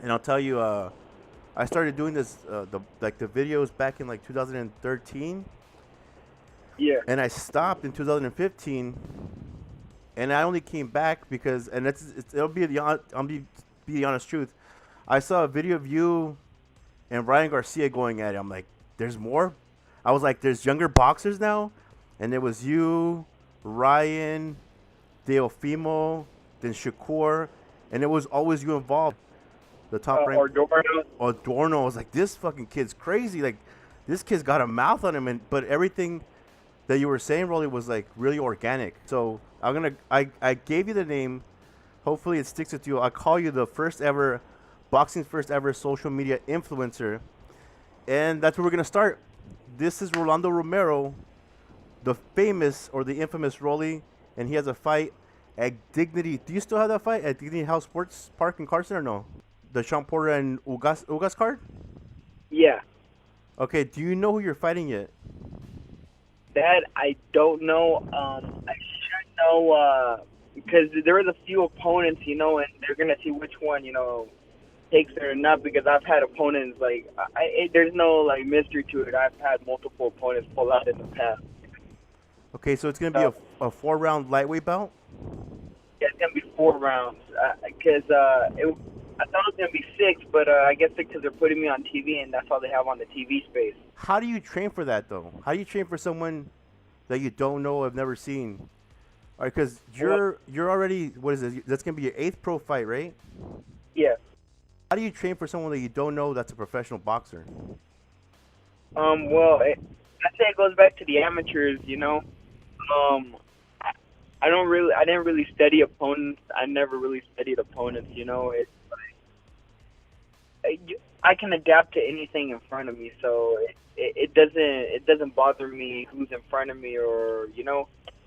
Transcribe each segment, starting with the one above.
And I'll tell you, I started doing this the videos back in like 2013, Yeah. and I stopped in 2015, and I only came back because, and it'll be be the honest truth. I saw a video of you and Ryan Garcia going at it. I'm like, there's more. I was like, there's younger boxers now, and it was you, Ryan, Deofimo, then Shakur, and it was always you involved. The top rank Or Dorado. Adorno. I was like, this fucking kid's crazy. Like, this kid's got a mouth on him, and but everything that you were saying, Rolly, was like really organic. So I gave you the name. Hopefully, it sticks with you. I call you the first ever boxing's first ever social media influencer, and that's where we're gonna start. This is Rolando Romero, the famous or the infamous Rolly, and he has a fight at Dignity. Do you still have that fight at Dignity House Sports Park in Carson or no? The Sean Porter and Ugas card? Yeah. Okay, do you know who you're fighting yet? That I don't know. I should know because there is a few opponents, and they're gonna see which one, takes it or not. Because I've had opponents like there's no like mystery to it. I've had multiple opponents pull out in the past. Okay, so it's gonna be So a 4 round lightweight bout. yeah, it's gonna be 4 rounds. Because I thought it was gonna be six, but I guess because they're putting me on TV and that's all they have on the TV space. How do you train for that though? How do you train for someone that you don't know, have never seen? All right, because Well, you're already, what is it? That's gonna be your eighth pro fight, right? yeah. How do you train for someone that you don't know that's a professional boxer? Well, I say it goes back to the amateurs. Um, I didn't really study opponents. I never really studied opponents. I can adapt to anything in front of me, so it doesn't bother me who's in front of me or.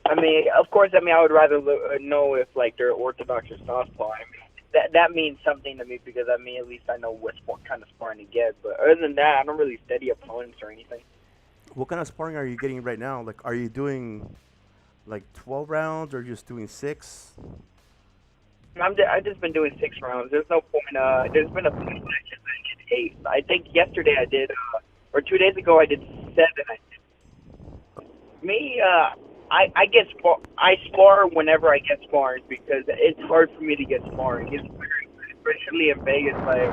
I mean, of course, I would rather know if like they're orthodox or southpaw. I mean, that means something to me because at least I know what kind of sparring to get. But other than that, I don't really study opponents or anything. What kind of sparring are you getting right now? Like, are you doing like 12 rounds or just doing six? I've just been doing 6 rounds. There's no point. There's been a few matches I did eight. I think yesterday I did, or 2 days ago I did seven. Me, I spar whenever I get sparring because it's hard for me to get sparring. Especially in Vegas. Like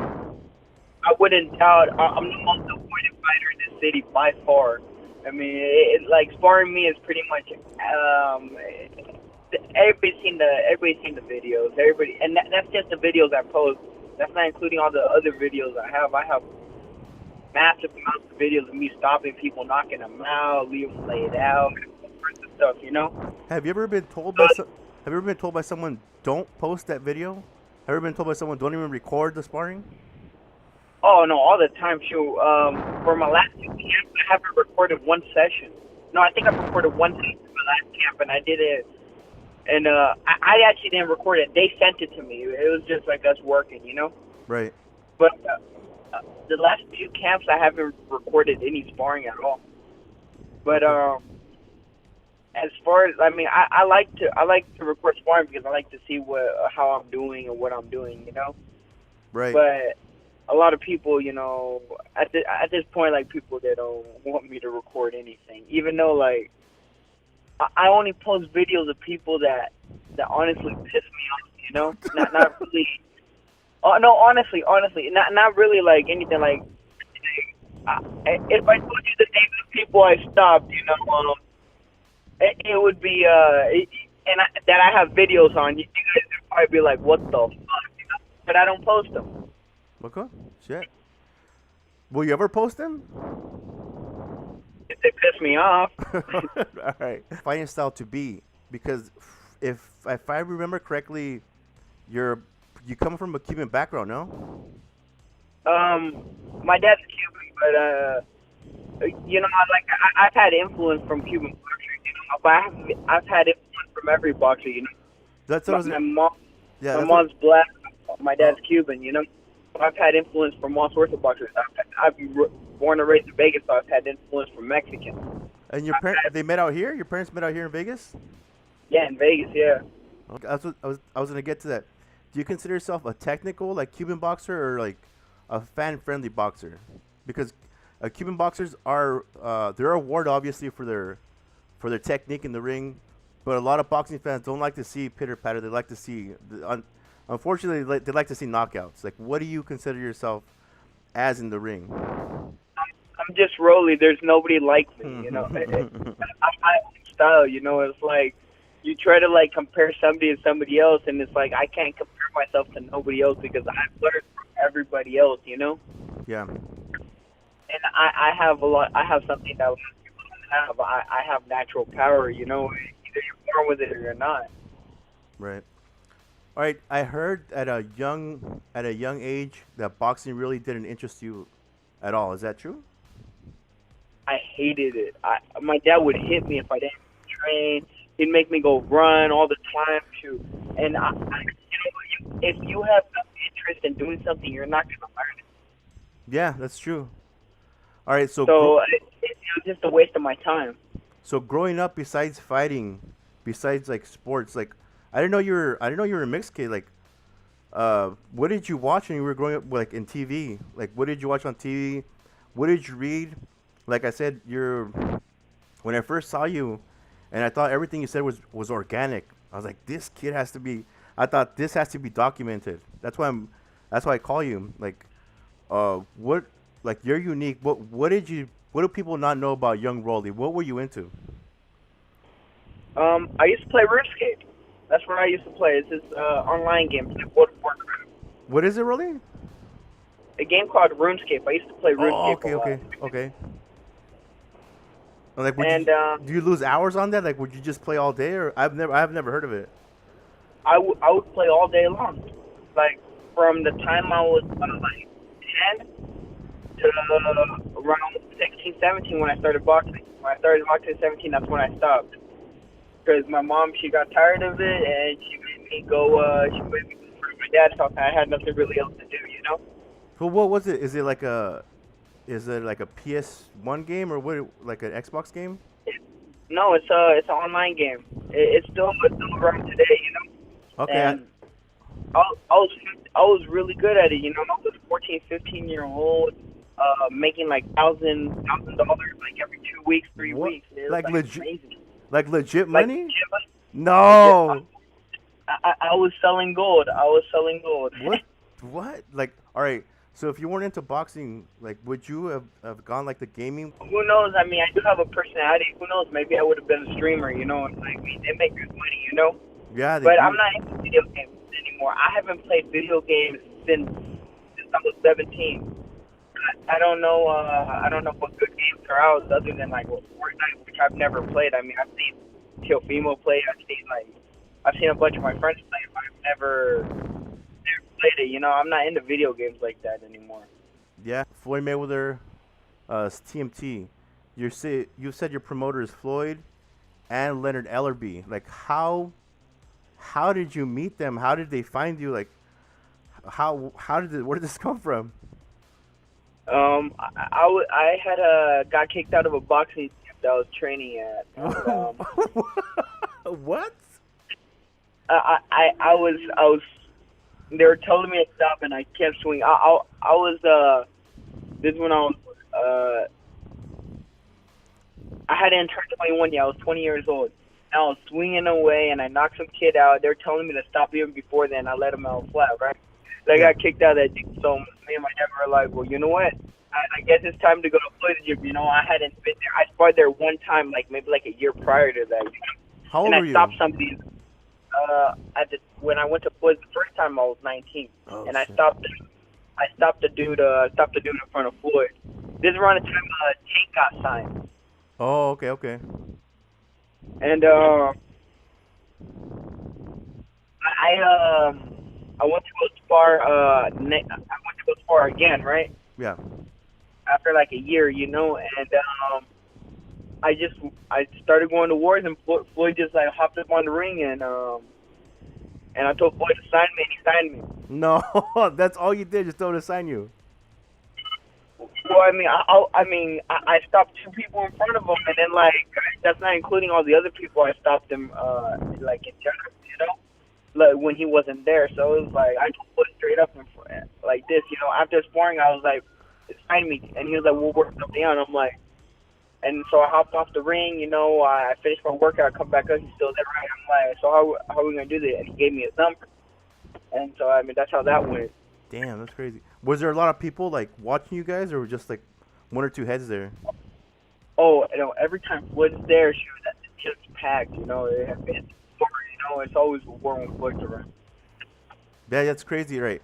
I wouldn't doubt. I'm the most avoided fighter in the city by far. I mean, like sparring me is pretty much. Everybody's seen the videos. And that's just the videos I post. That's not including all the other videos I have. I have massive amounts of videos of me stopping people, knocking them out, leaving them laid out, all sorts of stuff. Have you ever been told by But Have you ever been told by someone don't post that video? Have you ever been told by someone don't even record the sparring? oh no, all the time. Shoot, for my last 2 camps, I haven't recorded one session. No, I think I've recorded one session for my last camp, and I did it. And I actually didn't record it. They sent it to me. It was just like us working. Right. But the last few camps, I haven't recorded any sparring at all. But Okay. as far as I like to record sparring because I like to see how I'm doing and what I'm doing. Right. But a lot of people, at this point, like people that don't want me to record anything, even though like I only post videos of people that honestly piss me off. Not really. Oh no, honestly, not really like anything like. If I told you the names of people I stopped, it would be that I have videos on. You guys would probably be like, "What the fuck?" But I don't post them. Okay. Shit. Will you ever post them? If they piss me off. All right. Fighting style to be, because if I remember correctly, you come from a Cuban background, no? My dad's Cuban, but I've had influence from Cuban boxers, but I've had influence from every boxer. That's what I My, was. my mom, Yeah. my That's what. mom's black, my Oh. dad's Cuban. I've had influence from all sorts of boxers. I've been born and raised in Vegas, so I've had influence from Mexicans. And I've had, they met out here. Your parents met out here in Vegas. yeah, in Vegas, yeah. Okay, that's what I was gonna get to that. do you consider yourself a technical like Cuban boxer or like a fan-friendly boxer? Because Cuban boxers are they're awarded obviously for their technique in the ring, but a lot of boxing fans don't like to see pitter patter. They like to see, unfortunately, they like to see knockouts. Like, what do you consider yourself as in the ring? I'm just Rolly. There's nobody like me, you know. I'm my own style, you know. It's like you try to like compare somebody to somebody else, and it's like I can't compare myself to nobody else because I've learned from everybody else, you know. Yeah, And I have a lot. I have something that a lot of people don't have. I have natural power, you know. Either you're born with it or you're not. right. All right. I heard at a young age that boxing really didn't interest you at all. Is that true? I hated it. My dad would hit me if I didn't train. He'd make me go run all the time too. And you know, if you have no interest in doing something, you're not gonna learn it. Yeah, that's true. All right. So it was just a waste of my time. So growing up, besides fighting, besides like sports, like I didn't know you were a mixed kid. Like, what did you watch when you were growing up, like in TV? Like, what did you watch on TV? What did you read? Like I said, when I first saw you, and I thought everything you said was organic. I was like, this kid has to be. I thought this has to be documented. That's why I call you. Like, what, like you're unique. What do people not know about young Rolly? What were you into? I used to play RuneScape. That's what I used to play. It's this online game, it's like World of Warcraft. What is it, Rolly? A game called RuneScape. I used to play Oh, RuneScape a lot. okay. Like, And do you lose hours on that? Like, would you just play all day, or I've never heard of it. I would play all day long. Like, from the time I was like 10 to around 16, 17 when I started boxing. When I started boxing at 17, that's when I stopped. Because my mom, she got tired of it, and she made me go in front of my dad's house, and I had nothing really else to do, you know? So what was it? Is it like a PS1 game or what? Like an Xbox game? No, it's an online game. It's still around today, you know? Okay. And I was really good at it, you know? I was 14, 15-year-old, making like $1,000 like every 2 weeks, 3 What? weeks. It was Like like legit? amazing. Like legit Like, money? legit. No. I was selling gold. I was selling gold. What? What? Like, all right. So if you weren't into boxing, like, would you have gone like the gaming? Who knows? I mean, I do have a personality. Who knows? Maybe I would have been a streamer, you know? Like, I mean, they make good money, you know? Yeah, they But do. I'm not into video games anymore. I haven't played video games since I was 17. I don't know. I don't know what good games are out other than like Fortnite, which I've never played. I mean, I've seen Teofimo play. I've seen a bunch of my friends play, but I've never played it. You know, I'm not into video games like that anymore. Yeah, Floyd Mayweather, TMT. You said your promoter is Floyd and Leonard Ellerby. Like, how did you meet them? How did they find you? Like, where did this come from? I had got kicked out of a boxing gym that I was training at. And, What? I was. They were telling me to stop, and I kept swinging. I was. This is when I was. I hadn't turned 21 yet. I was 20 years old. And I was swinging away, and I knocked some kid out. They were telling me to stop even before then. I let him out flat, right? So I got kicked out of that gym. So me and my dad were like, well, you know what? I guess it's time to go to Floyd gym. You know, I hadn't been there. I sparred there one time, like maybe like a year prior to that. How old And were I you? stopped somebody. When I went to Floyd the first time, I was 19, Oh, and I shit. stopped. I stopped the dude. Stopped the dude in front of Floyd. This is around the time Tank got signed, Oh, okay. and I went to go spar. I went to go spar again, right? Yeah. After like a year, you know, and I started going to wars, and Floyd just like hopped up on the ring, and I told Floyd to sign me, and he signed me. No, that's all you did. Just told him to sign you. Well, I mean, I stopped 2 people in front of him, and then like that's not including all the other people I stopped them, like in general, you know. like when he wasn't there. So it was like I just put it straight up in front, like this, you know. After sparring, I was like, "Sign me," and he was like, "We'll work something out." I'm like, and so I hopped off the ring, you know. I finished my workout, I come back up, he's still there, right? I'm like, "So how are we gonna do this?" And he gave me his number, and so I mean that's how that went. Damn, that's crazy. Was there a lot of people like watching you guys, or just like one or two heads there? Oh, you know, every time Floyd's there, shoot, that shit's packed. You know, it's you know, it's always a war when Floyd's around. Yeah, that's crazy, right?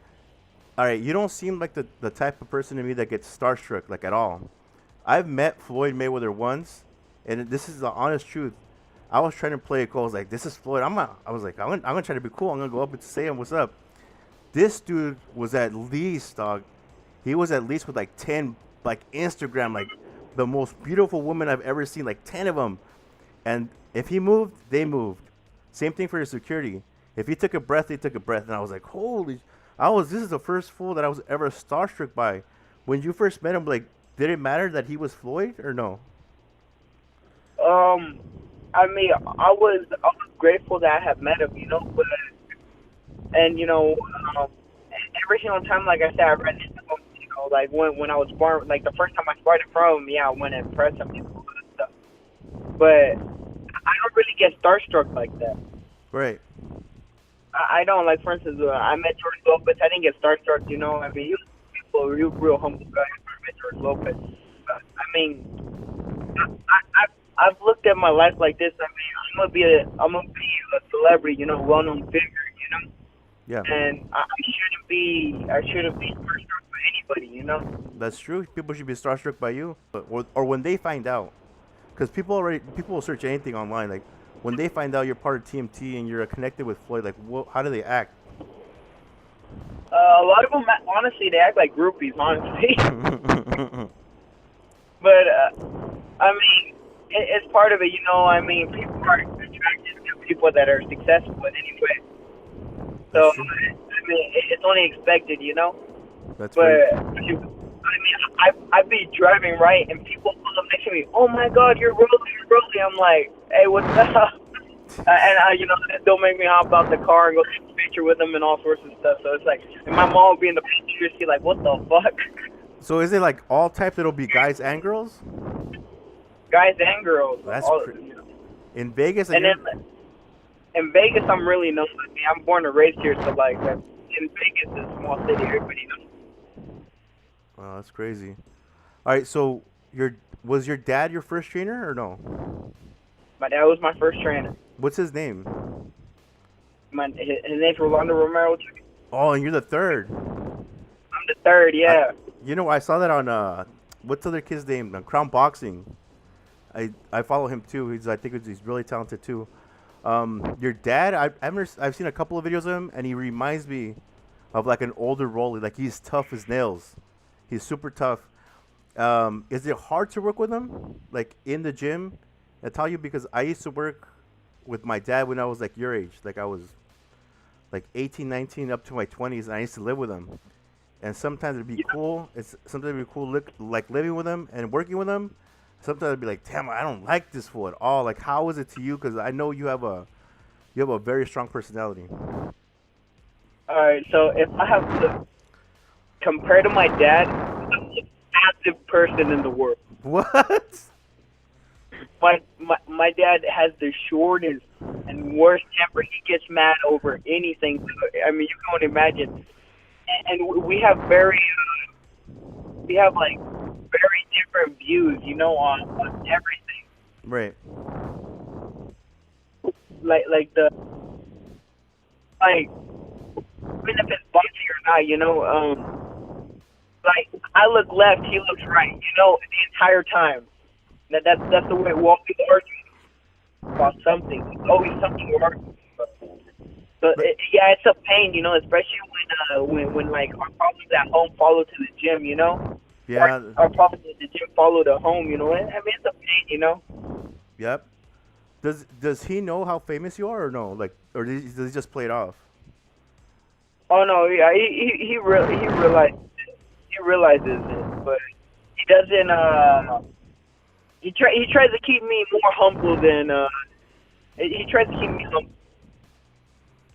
All right, you don't seem like the type of person to me that gets starstruck like at all. I've met Floyd Mayweather once, and this is the honest truth. I was trying to play it cool. I was like, "This is Floyd." I was like, I'm gonna try to be cool. I'm gonna go up and say him, "What's up?" This dude was at least, dog. He was at least with like 10, like Instagram, like the most beautiful woman I've ever seen, like 10 of them. And if he moved, they moved. Same thing for his security. If he took a breath, they took a breath. And I was like, holy, this is the first fool that I was ever starstruck by. When you first met him, like, did it matter that he was Floyd or no? I mean, I was grateful that I had met him, you know, but and you know, um, every single time, like I said, I ran into him, you know, like when I was born, like the first time I started from him, yeah, I went and impressed him, you know, all that stuff. But I don't really get starstruck like that. Right. I don't like, for instance, I met George Lopez. I didn't get starstruck, you know. I mean, he was a real humble guy. I met George Lopez. I mean, I've looked at my life like this. I mean, I'm gonna be a celebrity, you know, well-known figure, you know. Yeah, And I shouldn't be starstruck by anybody, you know. that's true. People should be starstruck by you, or when they find out, because people will search anything online. Like when they find out you're part of TMT and you're connected with Floyd, like how do they act? A lot of them, honestly, they act like groupies, honestly. But I mean, it's part of it, you know. I mean, people are attracted to people that are successful anyway. So That's true. I mean, it's only expected, you know. That's But very. I mean, I'd be driving right, and people pull up next to me. Oh my God, you're Rolly, you're Rolly. I'm like, hey, what's up? You know, they'll make me hop out the car and go take a picture with them and all sorts of stuff. So it's like, and my mom will be in the picture, she like, what the fuck? So is it like all types that'll be guys and girls? Guys and girls, That's all, cr- you know. in Vegas. And then in Vegas, I'm really known. I mean, I'm born and raised here, so like, in Vegas, is a small city, everybody knows. Wow, that's crazy. All right, so was your dad your first trainer or no? My dad was my first trainer. What's his name? His name's Rolando Romero. Oh, and you're the third. I'm the third, yeah. I saw that on what's the other kid's name? Crown Boxing. I follow him too. He's really talented too. Your dad, I've seen a couple of videos of him, and he reminds me of like an older Rolly. Like he's tough as nails. He's super tough. Is it hard to work with him, like in the gym? I tell you because I used to work with my dad when I was like your age. Like I was like 18, 19, up to my 20s, and I used to live with him. And sometimes it'd be cool. Sometimes it'd be cool, like living with him and working with him. Sometimes I'd be like, damn, I don't like this fool at all. Like, how is it to you? Because I know you have a very strong personality. All right, so if I have to compare to my dad, I'm the most active person in the world. What? My dad has the shortest and worst temper. He gets mad over anything. I mean, you can only imagine. And we have like very different views, you know, on everything. Right. Like even if it's bumpy or not, you know, like I look left, he looks right, you know, the entire time. That's the way we always argue about something. There's always something we're arguing about. So yeah, it's a pain, you know, especially when like our problems at home follow to the gym, you know. Yeah. Our problems at the gym follow to home, you know. I mean, it's a pain, you know. Yep. Does he know how famous you are or no? Like, or does he just play it off? Oh no, yeah, he realizes it, but he doesn't. He tries to keep me more humble than he tries to keep me humble.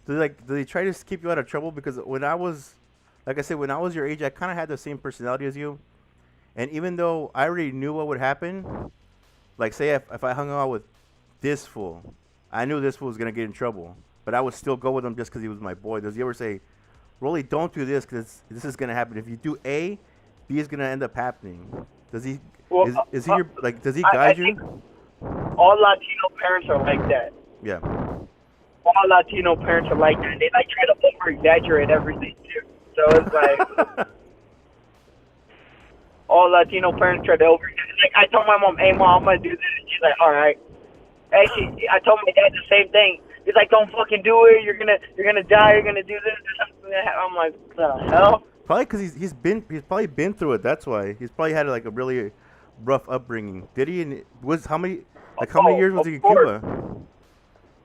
do they try to keep you out of trouble? Because when I was, like I said, when I was your age, I kind of had the same personality as you. And even though I already knew what would happen, like say if I hung out with this fool, I knew this fool was gonna get in trouble, but I would still go with him just because he was my boy. Does he ever say, "Rolly, don't do this because this is gonna happen. If you do A, B is gonna end up happening." Does he? Well, Is he your like? Does he guide I think you? all Latino parents are like that. Yeah. All Latino parents are like that. They like try to over exaggerate everything too. So it's like all Latino parents try to over. Like I told my mom, "Hey mom, I'm gonna do this." And she's like, "All right." Actually, I told my dad the same thing. He's like, "Don't fucking do it. You're gonna die. You're gonna do this." I'm like, "What the hell?" Probably because he's probably been through it. That's why he's probably had like a really rough upbringing. Did he? And was how many years was he in Cuba?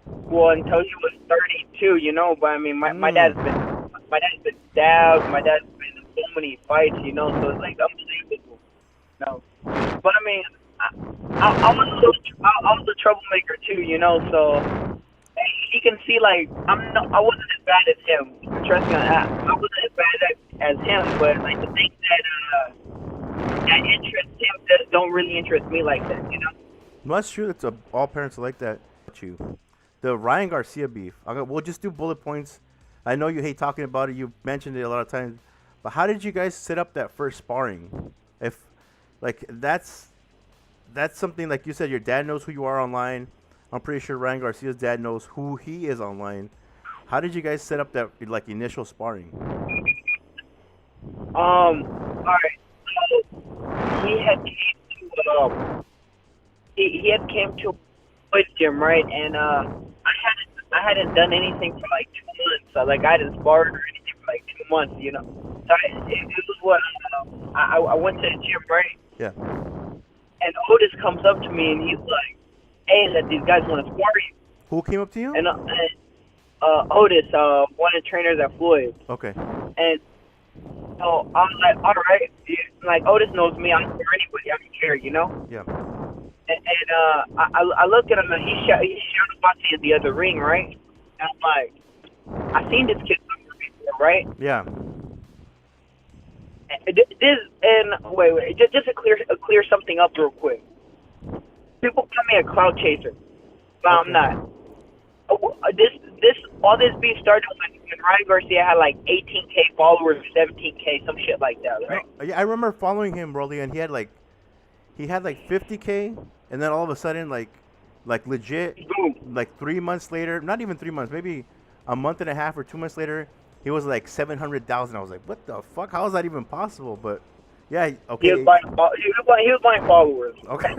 Well, until he was 32, you know. But I mean, my dad's been stabbed. My dad's been in so many fights, you know. So it's like unbelievable. No, but I mean, I was a troublemaker too, you know. So he can see like I wasn't as bad as him. Trust me, I wasn't as bad as him. But like the things that interest him just don't really interest me like that, you know. No, that's true. That's all parents are like that. You, the Ryan Garcia beef. We'll just do bullet points. I know you hate talking about it. You mentioned it a lot of times. But how did you guys set up that first sparring? If like that's something like you said, your dad knows who you are online. I'm pretty sure Ryan Garcia's dad knows who he is online. How did you guys set up that like initial sparring? All right. So he had came to he had came to Floyd gym, right? And I hadn't done anything for like 2 months. So like I hadn't sparred or anything for like 2 months, you know. So it was what I went to the gym, right? Yeah. And Otis comes up to me and he's like, "Hey, that these guys want to spar you." Who came up to you? And Otis, one of the trainers at Floyd. Okay. And so I'm like, all right. Like Otis knows me. I'm here anybody. I don't care, you know. Yeah. And I look at him and he's shouting about me in the other ring, right? And I'm like, I seen this kid before, right? Yeah. Wait, just to clear something up real quick. People call me a cloud chaser, but I'm not. All this beef started when Ryan Garcia had like 18K followers, 17K, some shit like that, right? No, yeah, I remember following him, Rolly, and he had like 50K, and then all of a sudden, like legit, Boom. like 3 months later, not even 3 months, maybe a month and a half or 2 months later, he was like 700,000. I was like, what the fuck? How is that even possible? But yeah, okay. He was buying followers. Okay.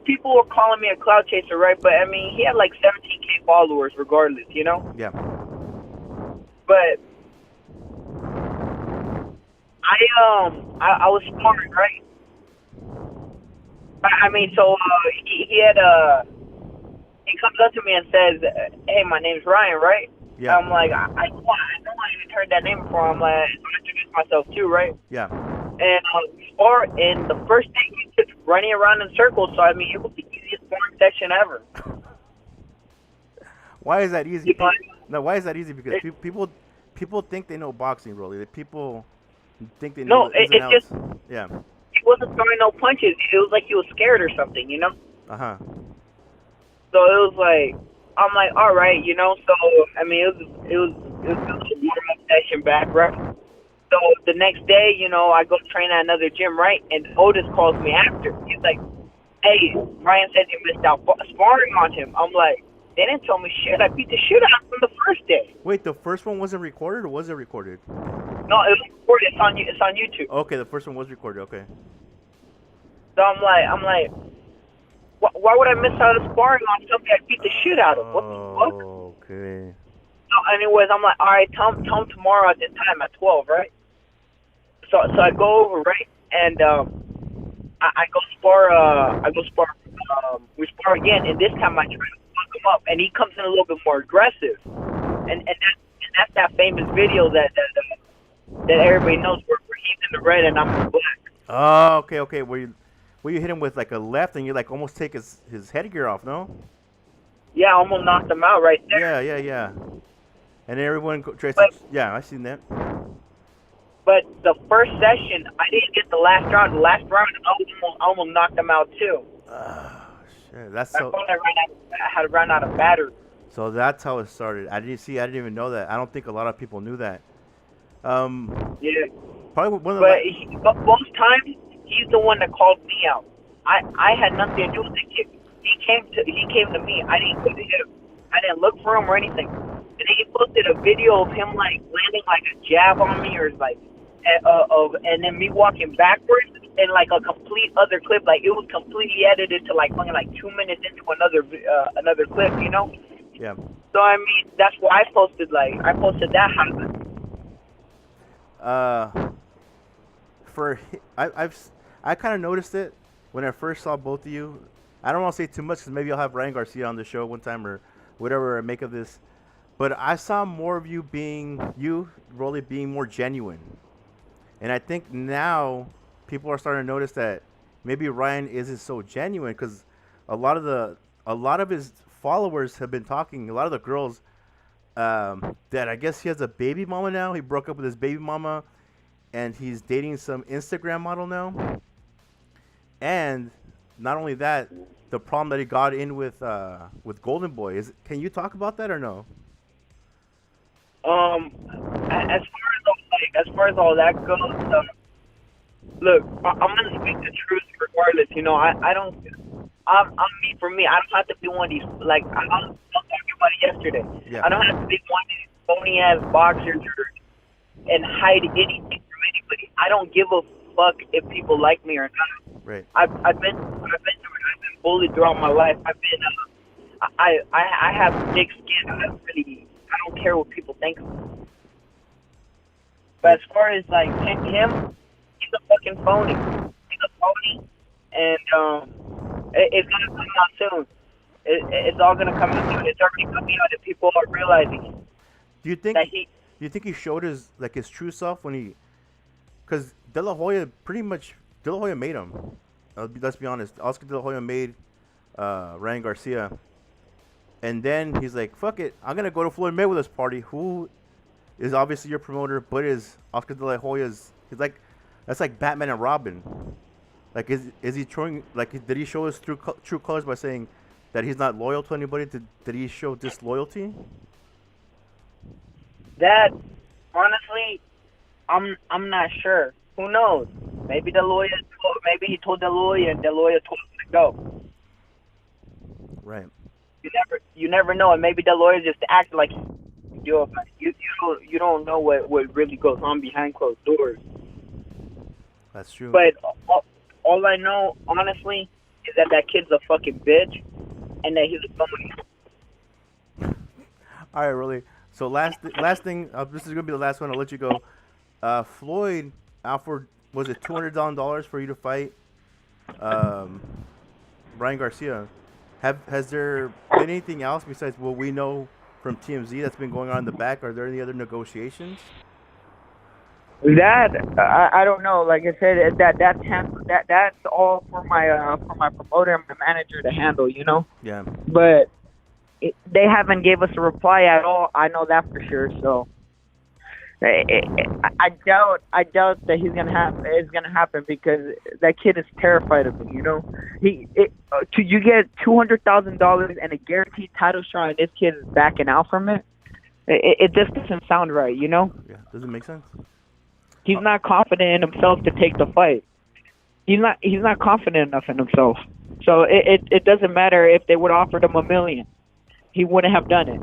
People were calling me a cloud chaser, right? But I mean, he had like 17K followers, regardless, you know. Yeah. But I was smart, right? I mean, so he comes up to me and says, "Hey, my name's Ryan, right?" Yeah. I'm like, I know I even heard that name before. I'm like, I introduced myself too, right? Yeah. And the first thing he was running around in circles, so I mean, it was the easiest sparring section ever. Why is that easy? Because No, why is that easy? Because people think they know boxing, Rolly. People think they know. No, it's just yeah. he wasn't throwing no punches. It was like he was scared or something, you know. Uh-huh. So it was like, I'm like, all right, you know. So I mean, it was a warm-up session back, right? So the next day, you know, I go train at another gym, right? And Otis calls me after. He's like, "Hey, Ryan said you missed out sparring on him." I'm like, they didn't tell me shit. I beat the shit out of him the first day. Wait, the first one wasn't recorded, or was it recorded? No, it was recorded. It's on YouTube. Okay, the first one was recorded. Okay. So I'm like, why would I miss out on sparring on something I beat the shit out of? What the fuck? Okay. So anyways, I'm like, all right, tell him tomorrow at this time at 12, right? So I go over, right, and I go spar. We spar again, and this time I try to fuck him up, and he comes in a little bit more aggressive, and that's that famous video that everybody knows where he's in the red and I'm in the black. Oh, okay. Where you hit him with like a left, and you like almost take his headgear off, no? Yeah, I almost knocked him out right there. Yeah. And everyone tries to. But Yeah, I seen that. but the first session, I didn't get the last round. The last round, I almost knocked him out too. Shit, that's I so. thought I had run out of battery. So that's how it started. I didn't see. I didn't even know that. I don't think a lot of people knew that. Um, Yeah. Probably one of the. But most times he's the one that called me out. I had nothing to do with the kid. He came to me. I didn't go to him. I didn't look for him or anything. And then he posted a video of him like landing like a jab on me or like and then me walking backwards and like a complete other clip. Like it was completely edited to like fucking like 2 minutes into another clip. You know. Yeah. So I mean that's why I posted that highlight. I kind of noticed it when I first saw both of you. I don't want to say too much because maybe I'll have Ryan Garcia on the show one time or whatever I make of this. But I saw more of Rolly, being more genuine. And I think now people are starting to notice that maybe Ryan isn't so genuine because a lot of his followers have been talking. A lot of the girls that I guess he has a baby mama now. He broke up with his baby mama, and he's dating some Instagram model now. And not only that, the problem that he got in with Golden Boy is. Can you talk about that or no? As far as all that goes, look, I'm gonna speak the truth regardless. You know, I don't. For me. I don't have to be one of these like I was talking about it yesterday. Yeah. I don't have to be one of these phony ass boxers and hide anything from anybody. I don't give a fuck if people like me or not. Right. I've been through it. I've been bullied throughout my life. I've been I have thick skin. I don't care what people think of me. But as far as like him, he's a fucking phony. He's a phony, and it's gonna come out soon. It's all gonna come out soon. It's already coming out, and people are realizing it. Do you think? That Do you think he showed his true self when he? Because De La Hoya made him. Let's be honest. Oscar De La Hoya made Ryan Garcia, and then he's like, "Fuck it, I'm gonna go to Floyd Mayweather's party." Who is obviously your promoter, but is Oscar De La Hoya's? He's like, that's like Batman and Robin. Like, is he showing, like, did he show his true colors by saying that he's not loyal to anybody? Did he show disloyalty? That honestly, I'm not sure. Who knows? Maybe he told the lawyer, and the lawyer told him to go. Right. You never know, and maybe the lawyer just acted like you don't know what really goes on behind closed doors. That's true. But all I know, honestly, is that kid's a fucking bitch, and that he's a phony. All right, really. So last thing. This is gonna be the last one. I'll let you go. Floyd offered, was it $200,000 for you to fight Ryan Garcia? Has there been anything else besides what we know from TMZ that's been going on in the back? Are there any other negotiations? That I don't know. Like I said, that's all for my promoter and my manager to handle. You know. Yeah. But they haven't gave us a reply at all. I know that for sure. So I doubt that it's gonna happen because that kid is terrified of me. You know, you get $200,000 and a guaranteed title shot, and this kid is backing out from it. It just doesn't sound right. You know. Yeah. Doesn't make sense. He's not confident in himself to take the fight. He's not confident enough in himself. So it doesn't matter if they would have offered him $1 million. He wouldn't have done it.